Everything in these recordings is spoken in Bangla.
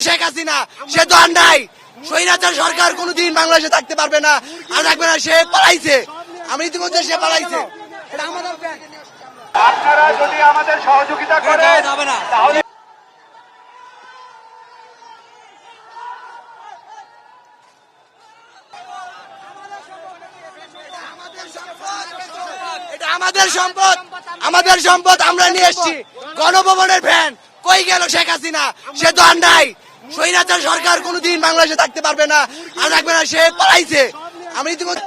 শেখ হাসিনা, সে তো আর নাই। স্বৈরাচার সরকার কোনোদিন বাংলাদেশে থাকতে পারবে না, আর থাকবে না। সে পালাইছে, আমি ইতিমধ্যে সে পালাইছে। আপনারা যদি আমাদের সহযোগিতা করেন তাহলে এটা আমাদের সম্পদ, আমাদের সম্পদ আমরা নিয়ে এসেছি। গণভবনের ফ্যান কই গেল শেখ হাসিনা, সে তো আর নাই। স্বৈরাচার সরকার কোনোদিন বাংলাদেশে থাকতে পারবে না, আর থাকবে না। সে পালাইছে, আমি ইতিমধ্যে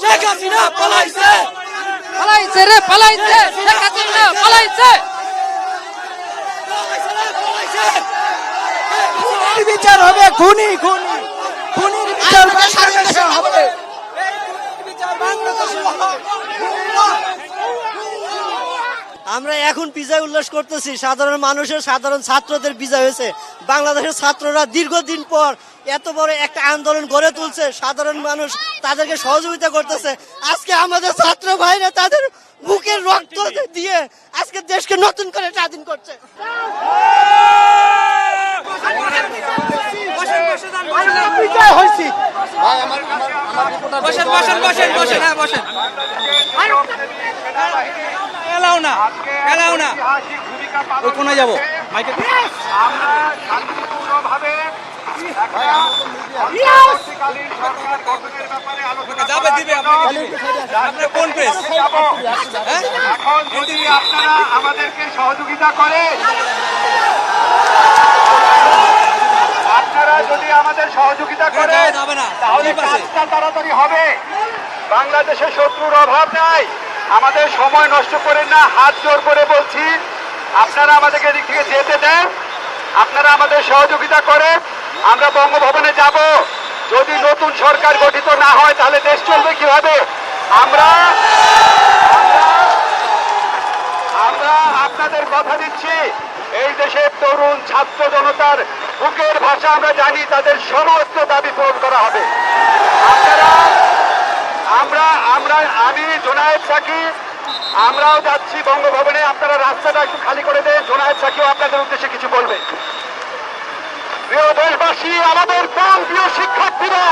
শেখ হাসিনা পালাইছে, পালাইছে রে, পালাইছে শেখ হাসিনা, পালাইছে। বিচার হবে, খুনি খুনি খুনির বিচার বাংলাদেশে হবে। আমরা এখন বিজয় উল্লাস করতেছি। সাধারণ মানুষের, সাধারণ ছাত্রদের বিজয় হয়েছে। বাংলাদেশের ছাত্ররা দীর্ঘদিন পর এত বড় একটা আন্দোলন গড়ে তুলছে। সাধারণ মানুষ তাদেরকে সহযোগিতা করতেছে। আজকে আমাদের ছাত্র ভাইরা তাদের বুকের রক্ত দিয়ে আজকে দেশকে নতুন করে স্বাধীন করছে। কোথায় যাবো? আমরা শান্তিপূর্ণভাবে অন্তর্বর্তীকালীন সরকার গঠনের ব্যাপারে আলোচনা কোন প্রেস এখন যদি আপনারা আমাদেরকে সহযোগিতা করেন, আপনারা যদি আমাদের সহযোগিতা করেন তাহলে কাজটা তাড়াতাড়ি হবে। বাংলাদেশে শত্রুর অভাব নাই, আমাদের সময় নষ্ট করেন না। হাত জোর করে বলছি, আপনারা আমাদেরকে এদিক থেকে যেতে দেন, আপনারা আমাদের সহযোগিতা করেন। আমরা বঙ্গভবনে যাব। যদি নতুন সরকার গঠিত না হয় তাহলে দেশ চলবে কিভাবে? আমরা আপনাদের কথা দিচ্ছি, এই দেশের তরুণ ছাত্র জনতার বুকের ভাষা আমরা জানি, তাদের সমস্ত দাবি পূরণ করা হবে। আমি জোনায়েদ সাকি, আমরাও যাচ্ছি বঙ্গভবনে। আপনারা রাস্তাটা একটু খালি করে দেন। জোনায়েদ সাকিও আপনাদের উদ্দেশ্যে কিছু বলবে। প্রিয় দেশবাসী, আমাদের প্রাণ প্রিয় শিক্ষার্থীরা,